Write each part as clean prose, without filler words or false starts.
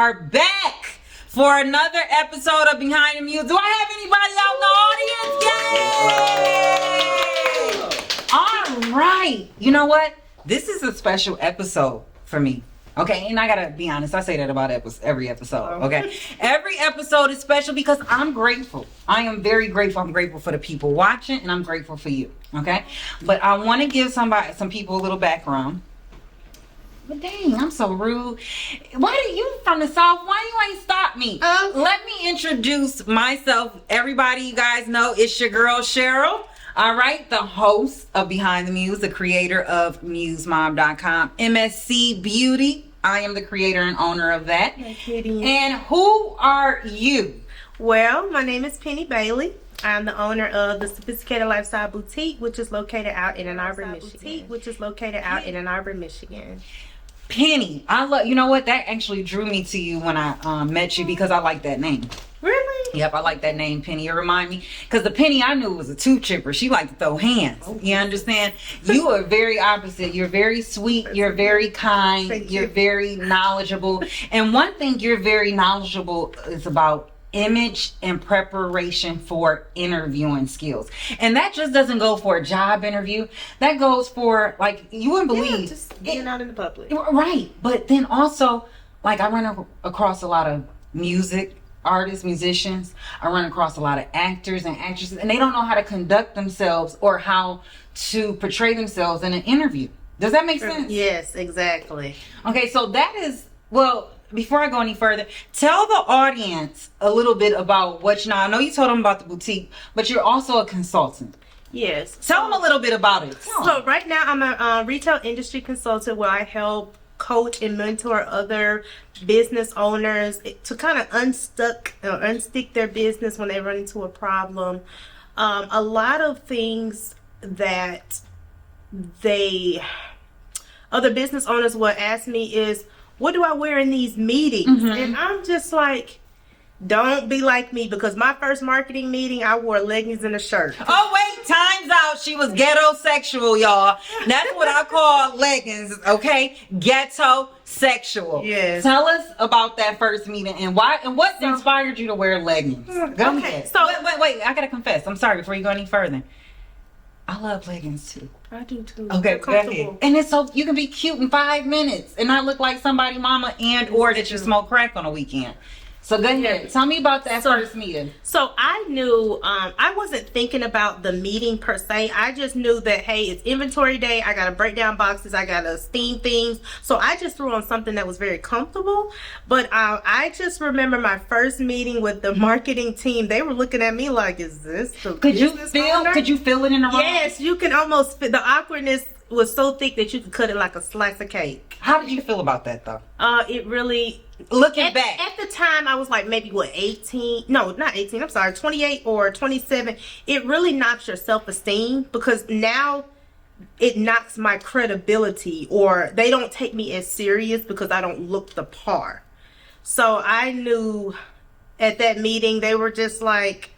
are back for another episode of Behind the Muse. Do I have anybody out in the audience? Yay! All right. You know what? This is a special episode for me. Okay, and I gotta be honest, I say that about every episode, okay? Every episode is special because I'm grateful. I am very grateful. I'm grateful for the people watching, and I'm grateful for you, okay? But I want to give some people a little background. But dang, I'm so rude. Why do you from the South? Why you ain't stop me? Let me introduce myself. Everybody, you guys know it's your girl Cheryl. All right, the host of Behind the Muse, the creator of MuseMom.com, MSC Beauty. I am the creator and owner of that. And who are you? Well, my name is Penny Bailey. I'm the owner of the Sophisticated Lifestyle Boutique, which is located out in Ann Arbor, Michigan. Penny, I love. You know what? That actually drew me to you when I met you because I like that name. Really? Yep, I like that name, Penny. It remind me because the Penny I knew was a two chipper. She liked to throw hands. You understand? You are very opposite. You're very sweet. You're very kind. You're very knowledgeable. And one thing you're very knowledgeable is about image and preparation for interviewing skills. And that just doesn't go for a job interview. That goes for, like, you wouldn't believe. Just being out in the public. Right. But then also, like, I run across a lot of music artists, musicians. I run across a lot of actors and actresses, and they don't know how to conduct themselves or how to portray themselves in an interview. Does that make sense? Yes, exactly. Okay, so that is, well, before I go any further, tell the audience a little bit about what you know. I know you told them about the boutique, but you're also a consultant. Yes. Tell them a little bit about it. So right now I'm a retail industry consultant where I help coach and mentor other business owners to kind of unstick their business when they run into a problem. A lot of things that other business owners will ask me is, what do I wear in these meetings? And I'm just like, don't be like me, because my first marketing meeting, I wore leggings and a shirt. Oh, wait, time's out. She was ghetto sexual, y'all. That's what I call leggings, okay? Ghetto sexual. Yes. Tell us about that first meeting and why, and what inspired you to wear leggings. Go ahead. So wait, I gotta confess. I'm sorry, before you go any further. I love leggings too. I do too. Okay, go ahead. And it's so you can be cute in 5 minutes and not look like somebody mama or that you smoke crack on a weekend. So go ahead. Tell me about that first meeting. So I knew, I wasn't thinking about the meeting per se. I just knew that, hey, it's inventory day. I got to break down boxes. I got to steam things. So I just threw on something that was very comfortable. But I just remember my first meeting with the marketing team. They were looking at me like, is this the business owner? Could you feel it in the room? Yes, you can almost feel the awkwardness was so thick that you could cut it like a slice of cake. How did you feel about that though? It really, looking back at the time, I was like maybe 18, no, not 18, I'm sorry, 28 or 27. It really knocks your self-esteem, because now it knocks my credibility, or they don't take me as serious because I don't look the part. So I knew at that meeting they were just like,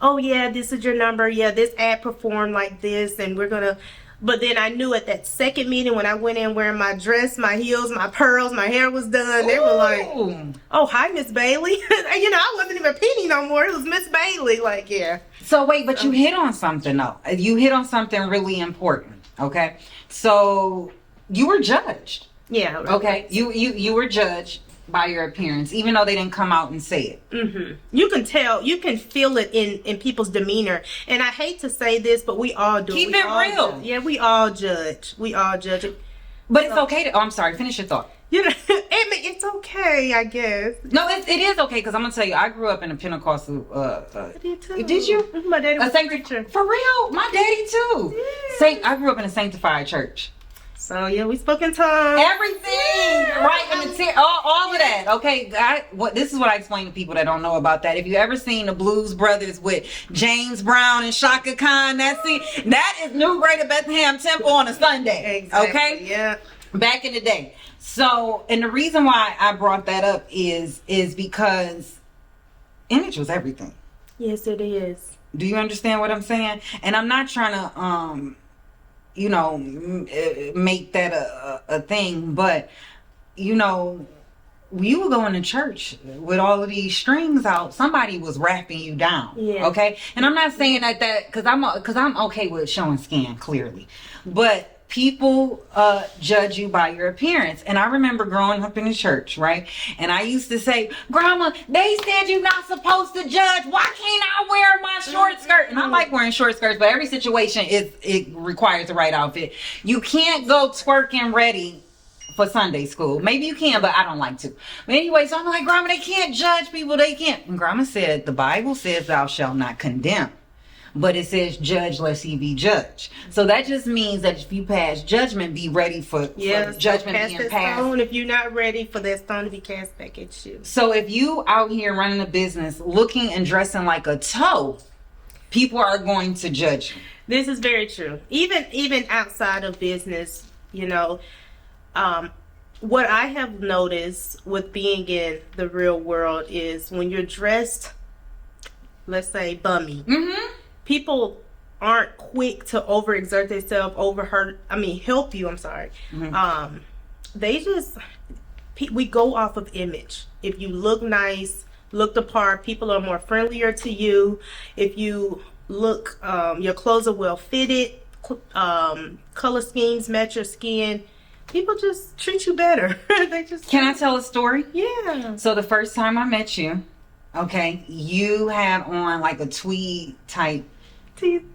oh yeah, this is your number, yeah, this ad performed like this, and we're gonna. But then I knew at that second meeting, when I went in wearing my dress, my heels, my pearls, my hair was done, they were like, oh, hi, Miss Bailey. You know, I wasn't even Penny no more. It was Miss Bailey. Like, yeah. So wait, but you hit on something though. You hit on something really important. Okay. So you were judged. Yeah. Okay. You were judged by your appearance, even though they didn't come out and say it. You can tell, you can feel it in people's demeanor. And I hate to say this, but we all do. Keep it real. Yeah, we all judge. We all judge it. But it's okay to, I'm sorry, finish your thought. You know, it's okay, I guess. No, it is okay, because I'm going to tell you, I grew up in a Pentecostal, I did too. Did you? My daddy was a preacher. For real? My daddy too. Yeah. I grew up in a sanctified church. So yeah, we spoke in tongues. Everything, right? And all of that. Okay, this is what I explain to people that don't know about that. If you ever seen the Blues Brothers with James Brown and Shaka Khan, that is New Greater Bethlehem Temple on a Sunday. Exactly, okay, yeah. Back in the day. So, and the reason why I brought that up is because image was everything. Yes, it is. Do you understand what I'm saying? And I'm not trying to make that a thing, but you were going to church with all of these strings out. Somebody was wrapping you down. Yeah. Okay. And I'm not saying that because I'm okay with showing skin clearly, but people judge you by your appearance. And I remember growing up in the church, right? And I used to say, Grandma, they said you're not supposed to judge. Why can't I wear my short skirt? And I like wearing short skirts, but every situation it requires the right outfit. You can't go twerking ready for Sunday school. Maybe you can, but I don't like to. But anyway, so I'm like, Grandma, they can't judge people. They can't. And Grandma said, the Bible says thou shalt not condemn. But it says, judge lest ye be judged. So that just means that if you pass judgment, be ready for judgment cast being that passed. stone if you're not ready for that stone to be cast back at you. So if you out here running a business looking and dressing like a toe, people are going to judge you. This is very true. Even outside of business, you know, what I have noticed with being in the real world is when you're dressed, let's say, bummy. Mm-hmm. People aren't quick to overexert themselves, help you. I'm sorry. Mm-hmm. We go off of image. If you look nice, look the part, people are more friendlier to you. If you look, your clothes are well fitted, color schemes match your skin, people just treat you better. Can I tell a story? Yeah. So the first time I met you, okay, you had on like a tweed type.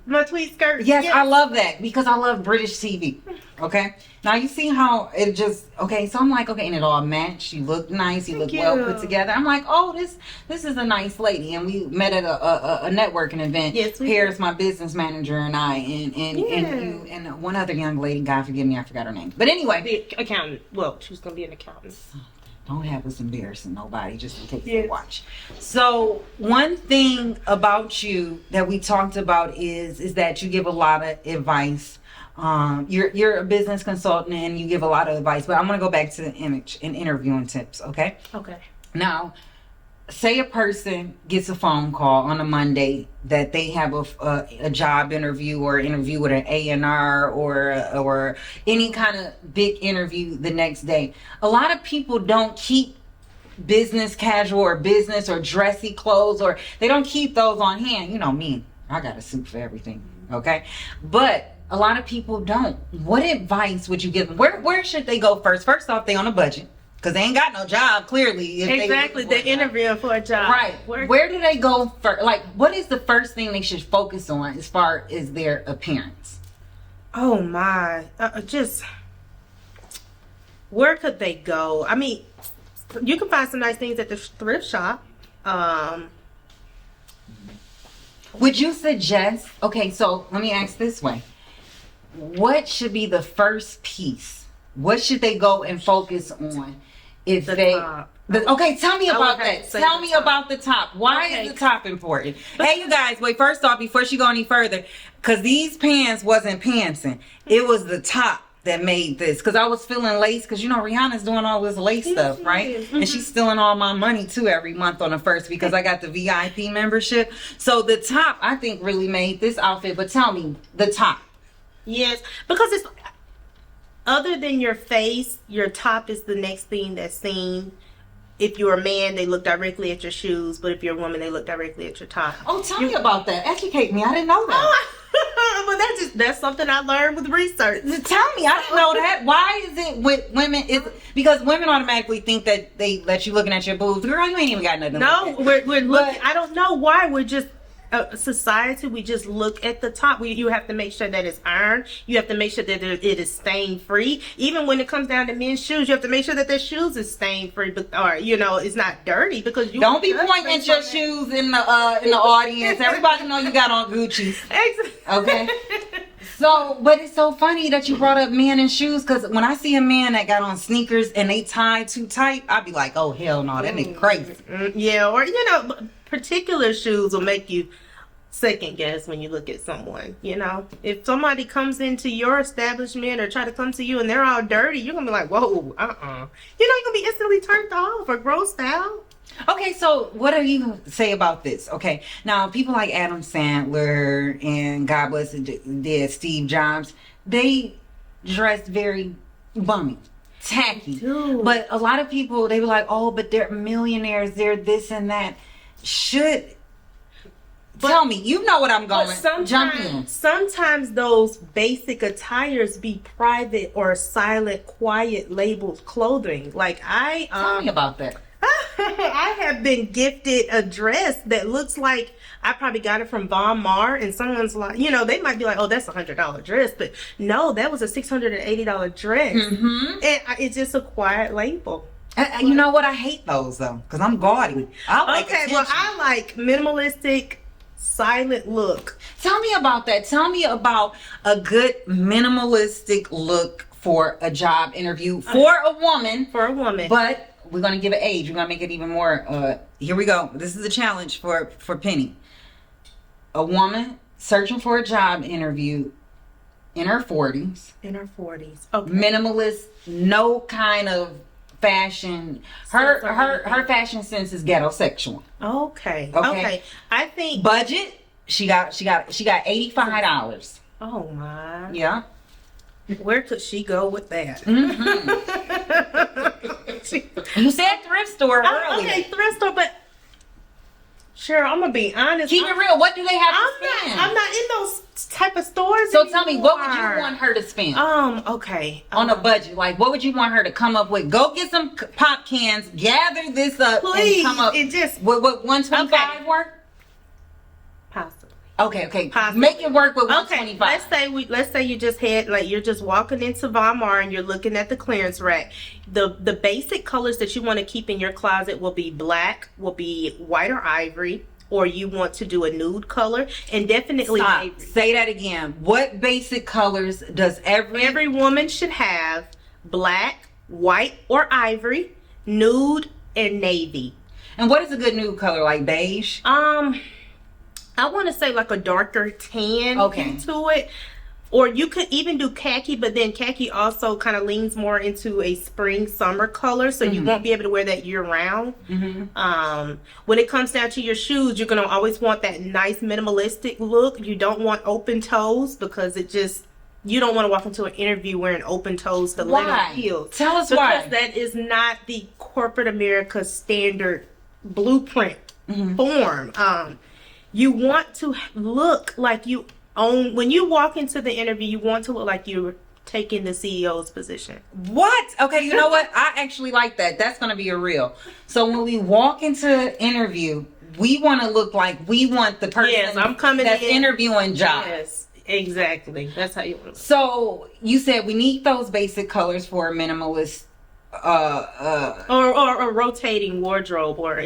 My tweed skirt. Yes, I love that because I love British TV. Okay. Now you see how it just, okay, so I'm like, okay, and it all matched. You look nice. You look well put together. I'm like, oh, this is a nice lady. And we met at a networking event. Yes, Here's my business manager and I and you and one other young lady. God forgive me, I forgot her name. But anyway. The accountant. Well, she was going to be an accountant. Don't have us embarrassing nobody just in case they watch. So one thing about you that we talked about is that you give a lot of advice. You're a business consultant and you give a lot of advice. But I'm gonna go back to the image and interviewing tips. Okay. Okay. Now, say a person gets a phone call on a Monday that they have a job interview or interview with an A&R or any kind of big interview the next day. A lot of people don't keep business casual or business or dressy clothes, or they don't keep those on hand. You know me, I got a suit for everything. Okay. But a lot of people don't. What advice would you give them? Where should they go first? First off, they on a budget. Because they ain't got no job, clearly. They're interviewing for a job. Right. Where do they go first? Like, what is the first thing they should focus on as far as their appearance? Oh, my. Where could they go? I mean, you can find some nice things at the thrift shop. Would you suggest, okay, so let me ask this way. What should be the first piece? What should they go and focus on? If okay, tell me about that. Tell me about the top. Why is the top important? Hey, you guys, wait, first off, before she go any further, because these pants wasn't pantsing. It was the top that made this. Because I was feeling lace, because you know Rihanna's doing all this lace stuff, right? Mm-hmm. And she's stealing all my money too every month on the first because I got the VIP membership. So the top, I think, really made this outfit. But tell me, the top. Yes, because it's... Other than your face, your top is the next thing that's seen. If you're a man, they look directly at your shoes. But if you're a woman, they look directly at your top. Oh, tell me about that. Educate me. I didn't know that. But that's something I learned with research. Tell me. I didn't know that. Why is it with women? Because women automatically think that you looking at your boobs. Girl, you ain't even got nothing. No, we're looking. I don't know why. We're just... society, we just look at the top. You have to make sure that it's ironed. You have to make sure that it is stain free. Even when it comes down to men's shoes, you have to make sure that their shoes is stain free, or it's not dirty, because you don't be pointing at your shoes in the audience. Everybody know you got on Gucci's. Okay. So, but it's so funny that you brought up men and shoes, because when I see a man that got on sneakers and they tie too tight, I'd be like, oh hell no, that nigga crazy. Yeah, or particular shoes will make you second guess when you look at someone. If somebody comes into your establishment or try to come to you and they're all dirty, you're gonna be like, whoa, you're gonna be instantly turned off or grossed out. Okay, so what do you say about this? Okay, now people like Adam Sandler and God bless the dead Steve Jobs, they dressed very bummy. tacky. Dude. But a lot of people, they be like, oh, but they're millionaires, they're this and that. Tell me, you know what I'm going. Jump in. Sometimes those basic attires be private or silent, quiet labeled clothing. Like Tell me about that. I have been gifted a dress that looks like I probably got it from Von Mar, and someone's like, they might be like, oh, that's $100 dress, but no, that was a $680 dress, and it's just a quiet label. You know what? I hate those though, because I'm gaudy. I like attention. Well, I like minimalistic, silent look. Tell me about that. Tell me about a good minimalistic look for a job interview for a woman. For a woman. But we're going to give it age. We're going to make it even more. Here we go. This is a challenge for Penny. A woman searching for a job interview in her 40s. In her 40s. Okay. Minimalist, no kind of fashion. Her fashion sense is ghetto sexual. Okay. I think budget. She got $85. Oh my. Yeah. Where could she go with that? You said thrift store earlier. Okay, thrift store, but sure, I'm gonna be honest. Keep it real. What do they have to spend? I'm not in those type of stores. So tell me, what would you want her to spend? Okay. On a budget, like what would you want her to come up with? Go get some pop cans, gather this up, please, and come up. It just what 125 work? Possibly. Okay. Possibly. Make it work with 125. Let's say you just had, like, you're just walking into Von Mar and you're looking at the clearance rack. The basic colors that you want to keep in your closet will be black, will be white or ivory, or you want to do a nude color, and definitely Stop. Say that again. What basic colors does every woman should have? Black, white or ivory, nude, and navy. And what is a good nude color? Like beige? I want to say like a darker tan to it. Or you could even do khaki, but then khaki also kind of leans more into a spring summer color, so you won't be able to wear that year round. When it comes down to your shoes, you're going to always want that nice minimalistic look. You don't want open toes because you don't want to walk into an interview wearing open toes to let heels. Tell us why. Because that is not the corporate America standard blueprint form. You want to look like you own, when you walk into the interview, you want to look like you're taking the CEO's position. What? Okay, you know what? I actually like that. That's going to be a reel. So when we walk into interview, we want to look like we want the person that's interviewing job. Yes, exactly. That's how you want to look. So you said we need those basic colors for a minimalist or a rotating wardrobe, or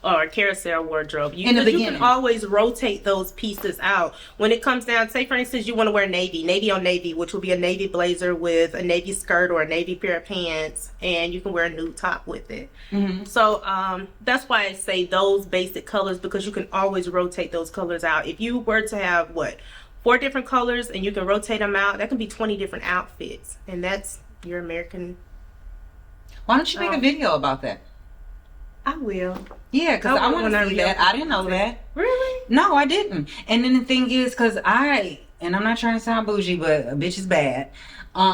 a carousel wardrobe. You can always rotate those pieces out. When it comes down, say for instance, you want to wear navy on navy, which will be a navy blazer with a navy skirt or a navy pair of pants, and you can wear a nude top with it. So that's why I say those basic colors, because you can always rotate those colors out. If you were to have 4 different colors and you can rotate them out, that can be 20 different outfits, and that's your American. Why don't you make a video about that? I will. Yeah, because I want to see that. I didn't know that. Really? No, I didn't. And then the thing is, because and I'm not trying to sound bougie, but a bitch is bad.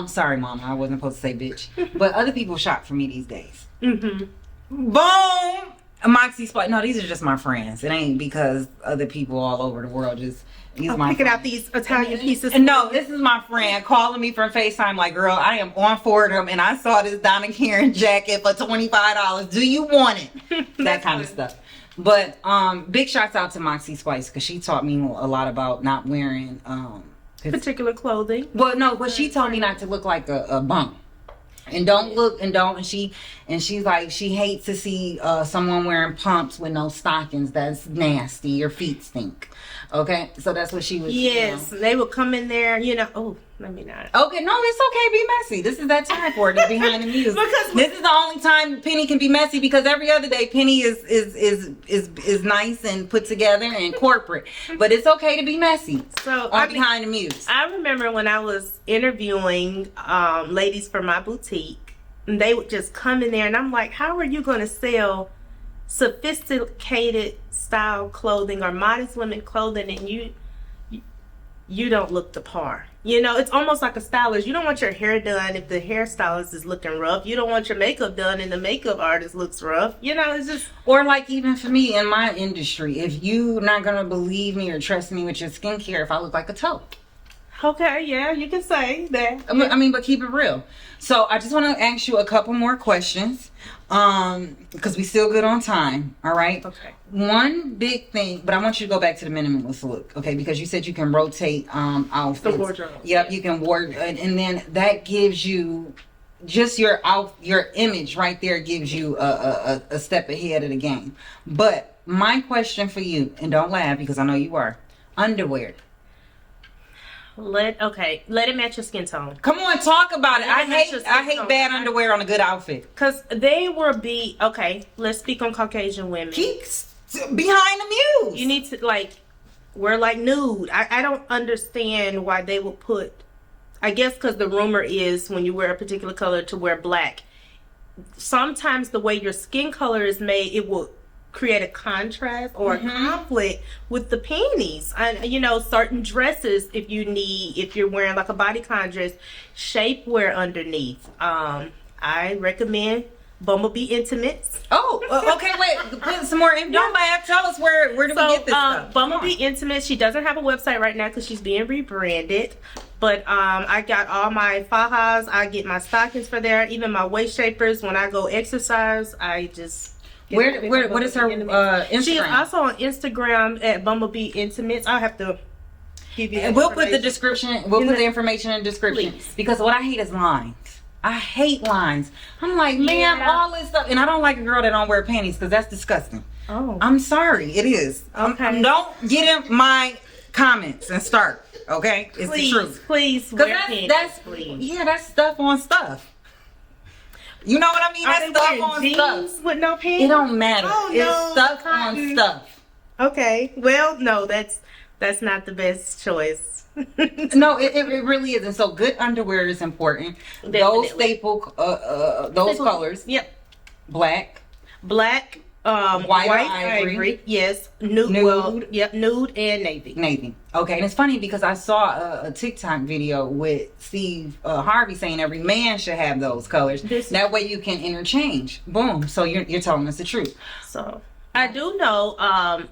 Sorry, Mama, I wasn't supposed to say bitch. But other people shop for me these days. Boom! Moxie Spice. No, these are just my friends. It ain't because other people all over the world just. I'm picking out these Italian pieces. No, this is my friend calling me from FaceTime like, girl, I am on Fordham and I saw this Donna Karen jacket for $25. Do you want it? That kind of stuff. But big shouts out to Moxie Spice, because she taught me a lot about not wearing particular clothing. Well, no, but she told me not to look like a bum. And she's like, she hates to see someone wearing pumps with no stockings. That's nasty. Your feet stink. Okay, so that's what she was. Yes, they would come in there. Oh, let me not. Okay, no, it's okay. Be messy. This is that time for it. It's behind the music. Because this is the only time Penny can be messy, because every other day Penny is nice and put together and corporate. But it's okay to be messy. So behind the music. I remember when I was interviewing ladies for my boutique, and they would just come in there, and I'm like, how are you going to sell sophisticated style clothing or modest women clothing, and you don't look the par? You know, it's almost like a stylist. You don't want your hair done if the hairstylist is looking rough. You don't want your makeup done and the makeup artist looks rough. You know, it's just... Or like even for me in my industry, if you're not going to believe me or trust me with your skincare, if I look like a toe. Okay, yeah, you can say that. I mean, but keep it real. So I just want to ask you a couple more questions, because we still good on time. All right. Okay. One big thing, but I want you to go back to the minimalist look, okay? Because you said you can rotate outfits. The wardrobe. Yep, you can and then that gives you just your image right there gives you a step ahead of the game. But my question for you, and don't laugh because I know you are, underwear. Let it match your skin tone. Come on, talk about it. I hate tone. bad underwear on a good outfit. Cause they will be okay. Let's speak on Caucasian women. Keep behind the muse. You need to wear like nude. I don't understand why they would put. I guess because the rumor is when you wear a particular color to wear black. Sometimes the way your skin color is made, it will create a contrast or a conflict with the panties. And you know, certain dresses, if you're wearing like a bodycon dress, shapewear underneath. I recommend Bumblebee Intimates. Oh, okay, wait. Put some more in. Don't laugh. Tell us where do we get this stuff? Bumblebee Intimates. She doesn't have a website right now because she's being rebranded. But I got all my fajas. I get my stockings for there. Even my waist shapers. When I go exercise, I just... What is her Instagram? She is also on Instagram at Bumblebee Intimates. I'll have to give you. And we'll put the description. We'll put the information in the description. Please. Because what I hate is lines. I hate lines. I'm like, man, Yeah. all this stuff, and I don't like a girl that don't wear panties because that's disgusting. Oh. I'm sorry, it is. Okay. Don't get in my comments and start. Okay, it's Please, the truth. please wear That's panties, please. yeah, that's stuff on stuff. You know what I mean? Are That's they stuff wearing on jeans stuff. with no panties? It don't matter. Oh, It's no, stuff cotton. on stuff. Okay. Well, no, that's not the best choice. No, it really is. And so good underwear is important. Definitely. Those those colors. Yep. Black. Black, White white ivory. yes, nude, nude and navy. Navy. Okay, and it's funny because I saw a TikTok video with Steve Harvey saying every man should have those colors. That way you can interchange. Boom. So you're telling us the truth. So I do know.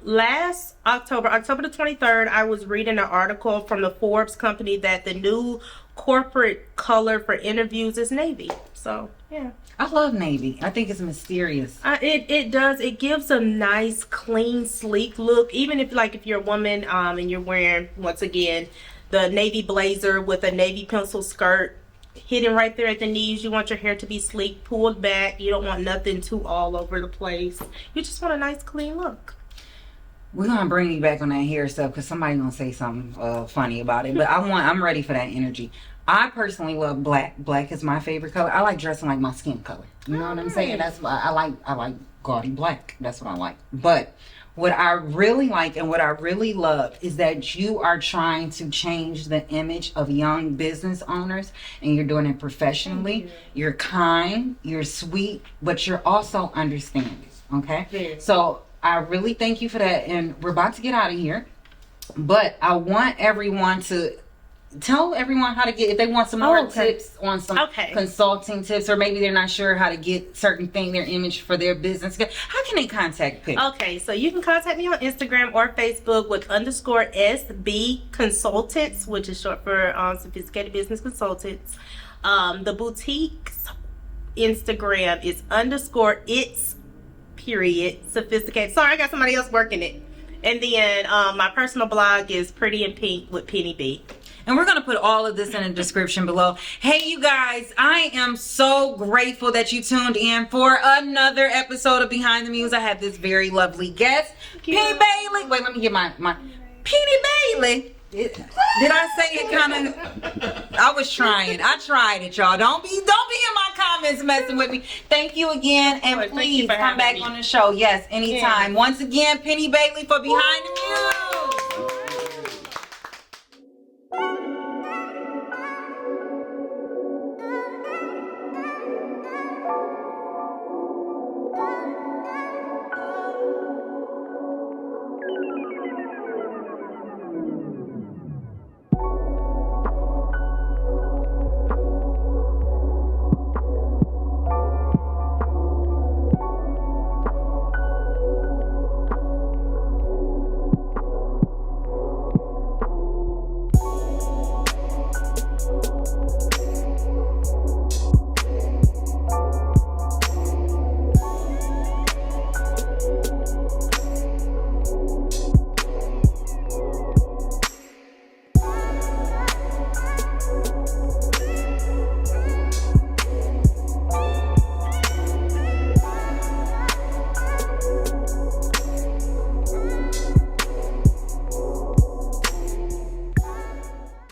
Last October the 23rd, I was reading an article from the Forbes company that the new corporate color for interviews is navy. So yeah. I love navy. I think it's mysterious. It does. It gives a nice, clean, sleek look. Even if you're a woman and you're wearing, once again, the navy blazer with a navy pencil skirt hidden right there at the knees. You want your hair to be sleek, pulled back. You don't want nothing too all over the place. You just want a nice, clean look. We're gonna bring you back on that hair stuff because somebody's gonna say something funny about it. But I'm ready for that energy. I personally love black. Black is my favorite color. I like dressing like my skin color. You know what I'm saying? That's why I like gaudy black. That's what I like. But what I really like and what I really love is that you are trying to change the image of young business owners, and you're doing it professionally. You're kind, you're sweet, but you're also understanding. Okay? Yes. So I really thank you for that, and we're about to get out of here. But I want everyone to tell everyone how to get, if they want some more tips on some consulting tips, or maybe they're not sure how to get certain thing, their image for their business. How can they contact Pick? Okay, so you can contact me on Instagram or Facebook with _SB Consultants, which is short for Sophisticated Business Consultants. The boutique's Instagram is _it's sophisticated. Sorry, I got somebody else working it. And then my personal blog is Pretty in Pink with Penny B. And we're going to put all of this in the description below. Hey, you guys, I am so grateful that you tuned in for another episode of Behind the Muse. I have this very lovely guest, Penny Bailey. Wait, let me get my Penny Bailey. Did I say it kind of? I was trying. I tried it, y'all. Don't be in my comments messing with me. Thank you again, and please come back on the show. Yes, anytime. Once again, Penny Bailey for Behind the Muse.